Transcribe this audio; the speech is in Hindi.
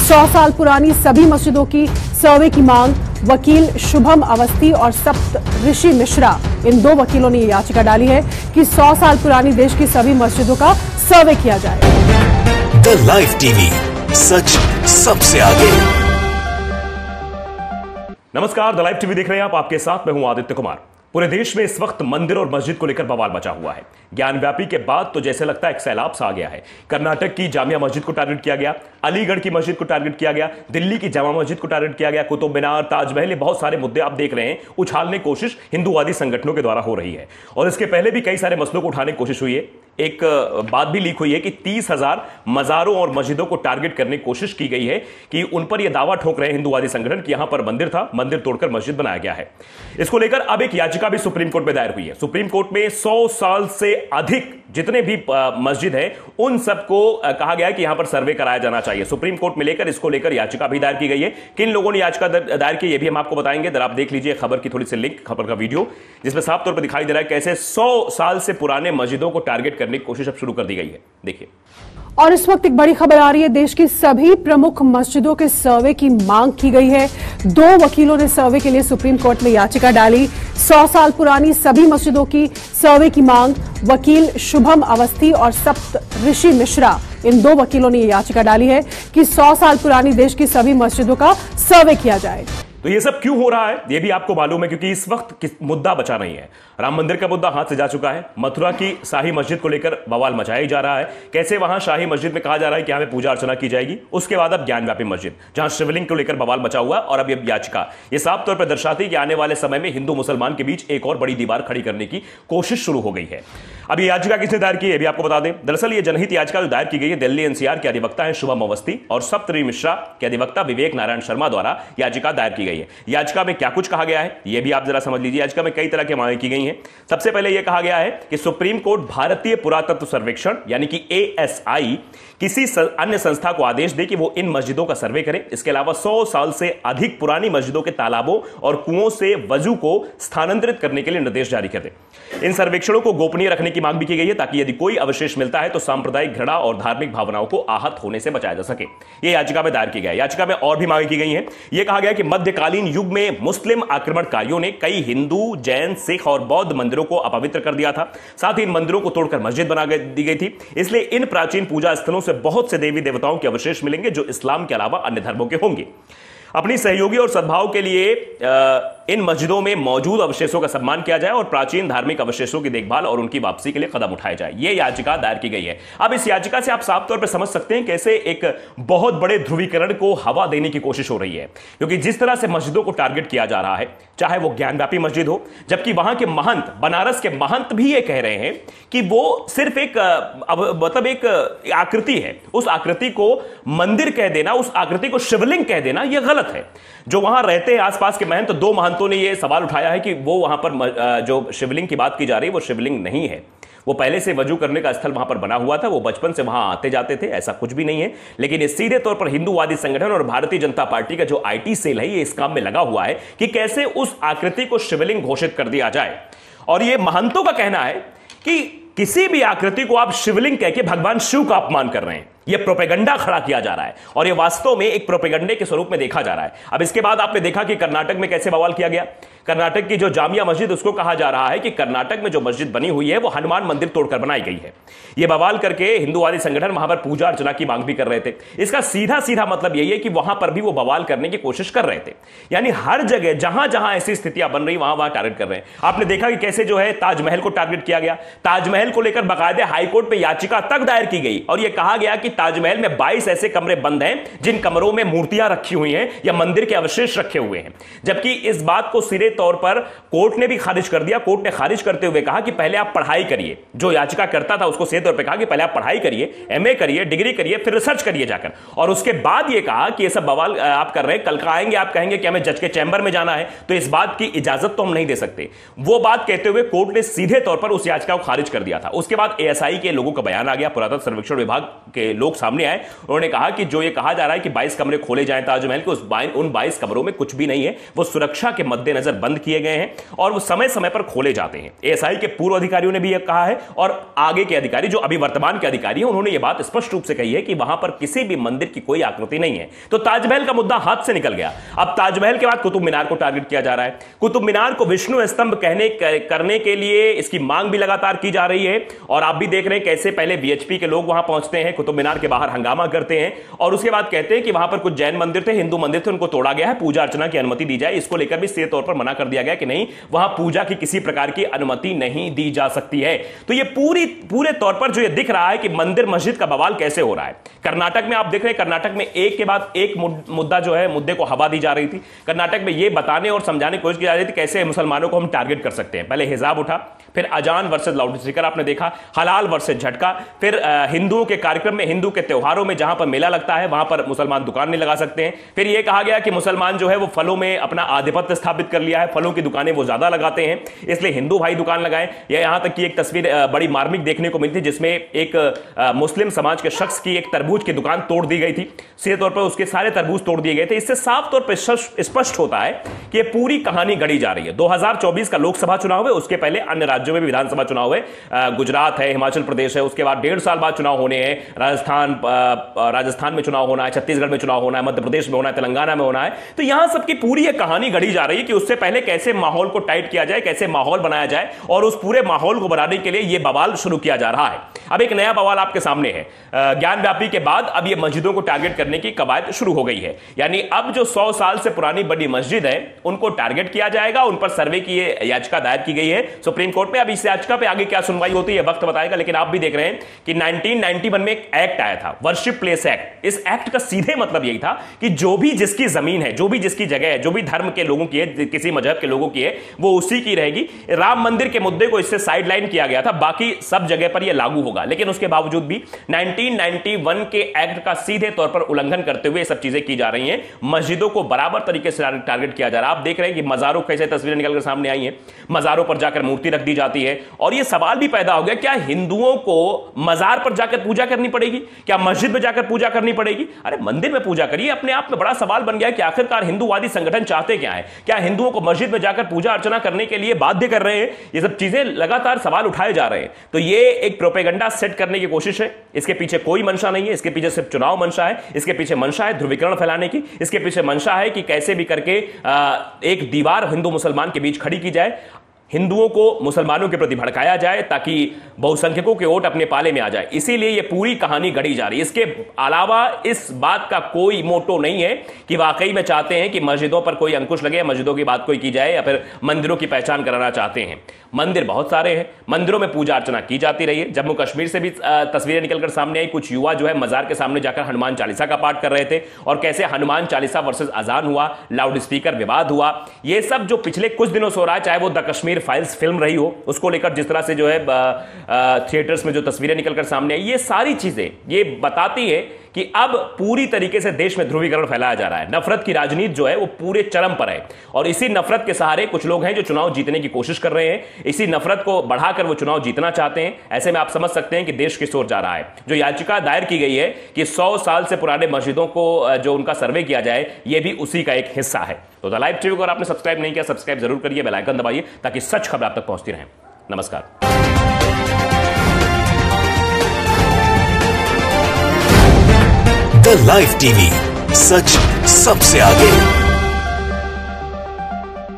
100 साल पुरानी सभी मस्जिदों की सर्वे की मांग। वकील शुभम अवस्थी और सप्तऋषि मिश्रा, इन दो वकीलों ने याचिका डाली है कि 100 साल पुरानी देश की सभी मस्जिदों का सर्वे किया जाए। द लाइव टीवी, सच सबसे आगे। नमस्कार, द लाइव टीवी देख रहे हैं आप। आपके साथ मैं हूं आदित्य कुमार। पूरे देश में इस वक्त मंदिर और मस्जिद को लेकर बवाल मचा हुआ है। ज्ञानव्यापी के बाद तो जैसे लगता है एक सैलाब सा आ गया है। कर्नाटक की जामिया मस्जिद को टारगेट किया गया, अलीगढ़ की मस्जिद को टारगेट किया गया, दिल्ली की जामा मस्जिद को टारगेट किया गया, कुतुब मीनार, ताजमहल, ये बहुत सारे मुद्दे आप देख रहे हैं उछालने की कोशिश हिंदूवादी संगठनों के द्वारा हो रही है। और इसके पहले भी कई सारे मसलों को उठाने की कोशिश हुई है। एक बात भी लीक हुई है कि 30,000 मजारों और मस्जिदों को टारगेट करने की कोशिश की गई है कि उन पर यह दावा ठोक रहे हैं हिंदूवादी संगठन कि यहां पर मंदिर था, मंदिर तोड़कर मस्जिद बनाया गया है। इसको लेकर अब एक याचिका भी सुप्रीम कोर्ट में दायर हुई है। सुप्रीम कोर्ट में 100 साल से अधिक जितने भी मस्जिद हैं उन सबको कहा गया है कि यहां पर सर्वे कराया जाना चाहिए। सुप्रीम कोर्ट में लेकर इसको लेकर याचिका भी दायर की गई है। किन लोगों ने याचिका दायर की, यह भी हम आपको बताएंगे। आप देख लीजिए खबर की थोड़ी सी लिंक, खबर का वीडियो, जिसमें साफ तौर पर दिखाई दे रहा है कैसे 100 साल से पुराने मस्जिदों को टारगेट करने की कोशिश अब शुरू कर दी गई है। देखिए। और इस वक्त एक बड़ी खबर आ रही है, देश की सभी प्रमुख मस्जिदों के सर्वे की मांग की गई है। दो वकीलों ने सर्वे के लिए सुप्रीम कोर्ट में याचिका डाली। 100 साल पुरानी सभी मस्जिदों की सर्वे की मांग। वकील शुभम अवस्थी और सप्तऋषि मिश्रा, इन दो वकीलों ने याचिका डाली है कि 100 साल पुरानी देश की सभी मस्जिदों का सर्वे किया जाए। तो ये सब क्यों हो रहा है ये भी आपको मालूम है, क्योंकि इस वक्त मुद्दा बचा नहीं है। राम मंदिर का मुद्दा हाथ से जा चुका है। मथुरा की शाही मस्जिद को लेकर बवाल मचाया जा रहा है। कैसे वहां शाही मस्जिद में कहा जा रहा है कि यहां पे पूजा अर्चना की जाएगी। उसके बाद अब ज्ञानव्यापी मस्जिद, जहां शिवलिंग को लेकर बवाल मचा हुआ, और अब ये याचिका ये साफ तौर पर दर्शाती है कि आने वाले समय में हिंदू मुसलमान के बीच एक और बड़ी दीवार खड़ी करने की कोशिश शुरू हो गई है। अब ये याचिका किसने दायर की है भी आपको बता दें। दरअसल ये जनहित याचिका जो दायर की गई है, दिल्ली एनसीआर के अधिवक्ता है शुभम अवस्थी और सप्तऋषि मिश्रा के अधिवक्ता विवेक नारायण शर्मा द्वारा याचिका दायर की गई है। याचिका में क्या कुछ कहा गया है ये भी आप जरा समझ लीजिए। याचिका में कई तरह की मांगें की गई हैं। सबसे पहले यह कहा गया है कि सुप्रीम कोर्ट भारतीय पुरातत्व सर्वेक्षण यानी कि एएसआई किसी अन्य संस्था को आदेश दे कि वो इन मस्जिदों का सर्वे करे। इसके अलावा 100 साल से अधिक पुरानी मस्जिदों के तालाबों और कुओं से वजू को स्थानांतरित करने के लिए निर्देश जारी कर दे। इन सर्वेक्षणों को गोपनीय रखने की मांग भी की गई है ताकि यदि कोई अवशेष मिलता है तो सांप्रदायिक घृणा और धार्मिक भावनाओं को आहत होने से बचाया जा सके। यह याचिका में दायर की गई है। याचिका में और भी मांगे की गई हैं। यह कहा गया कि मध्यकालीन युग में मुस्लिम आक्रमणकारियों ने कई हिंदू, जैन, सिख और बौद्ध मंदिरों को अपवित्र कर दिया था। साथ ही इन मंदिरों को तोड़कर मस्जिद बना दी गई थी। इसलिए इन प्राचीन पूजा स्थलों से बहुत से देवी देवताओं के अवशेष मिलेंगे जो इस्लाम के अलावा अन्य धर्मों के होंगे। अपनी सहयोगी और सद्भाव के लिए इन मस्जिदों में मौजूद अवशेषों का सम्मान किया जाए और प्राचीन धार्मिक अवशेषों की देखभाल और उनकी वापसी के लिए कदम उठाए जाए। यह याचिका दायर की गई है। अब इस याचिका से आप साफ तौर पर समझ सकते हैं कैसे एक बहुत बड़े ध्रुवीकरण को हवा देने की कोशिश हो रही है, क्योंकि जिस तरह से मस्जिदों को टारगेट किया जा रहा है, चाहे वो ज्ञानव्यापी मस्जिद हो, जबकि वहां के महंत, बनारस के महंत भी ये कह रहे हैं कि वो सिर्फ एक आकृति है। उस आकृति को मंदिर कह देना, उस आकृति को शिवलिंग कह देना यह गलत है। जो वहां रहते हैं आसपास के महंत, दो महंतों ने यह सवाल उठाया है कि वो वहां पर जो शिवलिंग की बात की जा रही है वो शिवलिंग नहीं है। वो पहले से वजू करने का स्थल वहां पर बना हुआ था, वो बचपन से वहां आते जाते थे, ऐसा कुछ भी नहीं है। लेकिन ये सीधे तौर पर हिंदूवादी संगठन और भारतीय जनता पार्टी का जो आईटी सेल है ये इस काम में लगा हुआ है कि कैसे उस आकृति को शिवलिंग घोषित कर दिया जाए। और ये महंतों का कहना है कि किसी भी आकृति को आप शिवलिंग कह के भगवान शिव का अपमान कर रहे हैं। यह प्रोपेगेंडा खड़ा किया जा रहा है और यह वास्तव में एक प्रोपेगेंडे के स्वरूप में देखा जा रहा है। अब इसके बाद आपने देखा कि कर्नाटक में कैसे बवाल किया गया। कर्नाटक की जो जामिया मस्जिद, उसको कहा जा रहा है कि कर्नाटक में जो मस्जिद बनी हुई है वो हनुमान मंदिर तोड़कर बनाई गई है। यह बवाल करके हिंदूवादी संगठन वहां पर पूजा अर्चना की मांग भी कर रहे थे। इसका सीधा सीधा मतलब यही है कि वहां पर भी वो बवाल करने की कोशिश कर रहे थे। यानी हर जगह जहां जहां ऐसी स्थितियां बन रही वहां वहां टारगेट कर रहे हैं। आपने देखा कि कैसे जो है ताजमहल को टारगेट किया गया। ताजमहल को लेकर बाकायदे हाईकोर्ट में याचिका तक दायर की गई और यह कहा गया कि ताजमहल में 22 ऐसे कमरे बंद हैं जिन कमरों में मूर्तियां रखी हुई हैं या मंदिर के अवशेष रखे हुए हैं। जबकि इस बात को सिरे तौर पर कोर्ट ने भी खारिज कर दिया। कोर्ट ने खारिज करते हुए कहा कि पहले आप पढ़ाई करिए। जो याचिका करता था उसको सीधे तौर पर कहा कि पहले आप पढ़ाई करिए, एमए करिए, डिग्री करिए, फिर रिसर्च करिए जाकर, और उसके बाद यह कहा कि ये सब बवाल आप कर रहे हैं, कल का आएंगे आप कहेंगे कि हमें जज के चैंबर में जाना है तो इस बात की इजाजत तो हम नहीं दे सकते। वो बात कहते हुए कोर्ट ने सीधे तौर पर उस याचिका को खारिज कर दिया था। उसके बाद एएसआई के लोगों का बयान आ गया, पुरातत्व सर्वेक्षण विभाग के लोग सामने आए। उन्होंने कहा कि जो ये कहा जा रहा है कि 22 कमरे खोले जाएं ताजमहल के, उन 22 कमरों में कुछ भी नहीं है, वो सुरक्षा के मद्देनजर बंद किए गए हैं और वो समय समय पर खोले जाते हैं। एएसआई के पूर्व अधिकारियों ने भी यह कहा है और आगे के अधिकारी जो अभी वर्तमान के अधिकारी हैं उन्होंने यह बात स्पष्ट रूप से कही है कि वहां पर किसी भी मंदिर की कोई आकृति नहीं है। तो ताजमहल का मुद्दा हाथ से निकल गया। अब ताजमहल के बाद कुतुब मीनार को टारगेट किया जा रहा है। कुतुब मीनार को विष्णु स्तंभ करने के लिए इसकी मांग भी लगातार की जा रही है और आप भी देख रहे हैं कैसे पहले वीएचपी के लोग वहां पहुंचते हैं, कुतुब मीनार के बाहर हंगामा करते हैं और उसके बाद कहते हैं कि वहां पर कुछ जैन मंदिर थे, हिंदू मंदिर थे, उनको तोड़ा गया है, पूजा अर्चना की अनुमति दी जाए। इसको लेकर भी सीधे तौर पर मना कर दिया गया कि नहीं, वहां पूजा की किसी प्रकार की अनुमति नहीं दी जा सकती है। तो ये पूरे तौर पर जो ये दिख रहा है कि मंदिर मस्जिद का बवाल कैसे हो रहा है। कर्नाटक में आप देख रहे हैं, कर्नाटक में एक के बाद एक मुद्दा जो है, मुद्दे को हवा दी जा रही थी। कर्नाटक में ये बताने और समझाने की कोशिश की जा रही थी कैसे मुसलमानों को हम टारगेट कर सकते हैं। पहले हिजाब उठा, फिर अजान वर्सेस लाउड स्पीकर आपने देखा, हलाल वर्सेस झटका, फिर हिंदुओं के कार्यक्रम में, हिंदू के त्योहारों में जहां पर मेला लगता है वहां पर मुसलमान दुकान नहीं लगा सकते हैं। फिर यह कहा गया कि मुसलमान जो है वो फलों में अपना आधिपत्य स्थापित कर लिया है, फलों की दुकानें वो ज्यादा लगाते हैं, इसलिए हिंदू भाई दुकान लगाएं। यहां तक कि एक तस्वीर बड़ी मार्मिक देखने को मिली थी जिसमें एक मुस्लिम समाज के शख्स की एक तरबूज की दुकान तोड़ दी गई थी। सीधे तौर पर उसके सारे तरबूज तोड़ दिए गए थे। इससे साफ तौर पर स्पष्ट होता है कि यह पूरी कहानी गढ़ी जा रही है। 2024 का लोकसभा चुनाव है, उसके पहले अन्य राज्यों में भी विधानसभा चुनाव है, गुजरात है, हिमाचल प्रदेश है, उसके बाद 1.5 साल बाद चुनाव होने हैं, राजस्थान में चुनाव होना है, छत्तीसगढ़ में चुनाव होना है, मध्य प्रदेश में होना है, तेलंगाना में होना है। तो यहां सबकी पूरी एक कहानी गढ़ी जा रही है कि उससे पहले कैसे माहौल को टाइट किया जाए, कैसे माहौल बनाया जाए और उस पूरे माहौल को बनाने के लिए यह बवाल शुरू किया जा रहा है। अब एक नया बवाल आपके सामने है। ज्ञान व्यापी के बाद अब यह मस्जिदों को टारगेट करने की कवायद शुरू हो गई है। यानी अब जो 100 साल से पुरानी बड़ी मस्जिद है उनको टारगेट किया जाएगा, उन पर सर्वे की याचिका दायर की गई है सुप्रीम कोर्ट में। अब इस याचिका पे आगे क्या सुनवाई होती है वक्त बताएगा, लेकिन आप भी देख रहे हैं कि 1991 में एक एक्ट आया था, वर्शिप प्लेस एक्ट। इस एक्ट का सीधे मतलब यही था कि जो भी जिसकी जमीन है, जो भी जिसकी जगह है, जो भी धर्म के लोगों की है, किसी मजहब के लोगों की है, वो उसी की रहेगी। राम मंदिर के मुद्दे को इससे साइडलाइन किया गया था, बाकी सब जगह पर यह लागू होगा। लेकिन उसके बावजूद भी 1991 के एक्ट का सीधे तौर पर उल्लंघन करते हुए सब चीजें की जा रही हैं। मस्जिदों को बराबर तरीके से टारगेट किया जा रहा है। आप देख रहे हैं कि मजारों कैसे तस्वीरें निकलकर सामने आई हैं, मजारों पर जाकर मूर्ति रख दी जाती है और यह सवाल भी पैदा हो गया, क्या हिंदुओं को मजार पर जाकर पूजा करनी पड़ेगी, क्या मस्जिद में जाकर पूजा करनी पड़ेगी? अरे मंदिर में पूजा करिए। अपने आप में बड़ा सवाल बन गया कि आखिरकार हिंदूवादी संगठन चाहते क्या है? क्या हिंदुओं को मस्जिद में जाकर पूजा अर्चना करने के लिए बाध्य कर रहे हैं? ये सब चीजें लगातार सवाल उठाए जा रहे हैं। तो ये एक प्रोपेगेंडा सेट करने की कोशिश है। इसके पीछे कोई मंशा नहीं है, इसके पीछे सिर्फ चुनाव मंशा है, इसके पीछे मंशा है ध्रुवीकरण फैलाने की, इसके पीछे मंशा है कि कैसे भी करके एक दीवार हिंदू मुसलमान के बीच खड़ी की जाए, हिंदुओं को मुसलमानों के प्रति भड़काया जाए ताकि बहुसंख्यकों के वोट अपने पाले में आ जाए। इसीलिए यह पूरी कहानी गढ़ी जा रही है। इसके अलावा इस बात का कोई मोटो नहीं है कि वाकई में चाहते हैं कि मस्जिदों पर कोई अंकुश लगे, मस्जिदों की बात कोई की जाए या फिर मंदिरों की पहचान कराना चाहते हैं। मंदिर बहुत सारे हैं, मंदिरों में पूजा अर्चना की जाती रही है। जम्मू कश्मीर से भी तस्वीरें निकलकर सामने आई, कुछ युवा जो है मजार के सामने जाकर हनुमान चालीसा का पाठ कर रहे थे और कैसे हनुमान चालीसा वर्सेस अजान हुआ, लाउड स्पीकर विवाद हुआ। यह सब जो पिछले कुछ दिनों से हो रहा है, चाहे वो द कश्मीर फाइल्स फिल्म रही हो, उसको लेकर जिस तरह से जो है थिएटर्स में जो तस्वीरें निकलकर सामने आई, ये सारी चीजें ये बताती है कि अब पूरी तरीके से देश में ध्रुवीकरण फैलाया जा रहा है। नफरत की राजनीति जो है वो पूरे चरम पर है और इसी नफरत के सहारे कुछ लोग हैं जो चुनाव जीतने की कोशिश कर रहे हैं। इसी नफरत को बढ़ाकर वो चुनाव जीतना चाहते हैं। ऐसे में आप समझ सकते हैं कि देश किस ओर जा रहा है। जो याचिका दायर की गई है कि 100 साल से पुराने मस्जिदों को जो उनका सर्वे किया जाए, यह भी उसी का एक हिस्सा है। तो द लाइव टीवी को अगर आपने सब्सक्राइब नहीं किया, सब्सक्राइब जरूर करिए, बेल आइकन दबाइए ताकि सच खबर आप तक पहुंचती रहे। नमस्कार। द लाइव टीवी, सच सबसे आगे।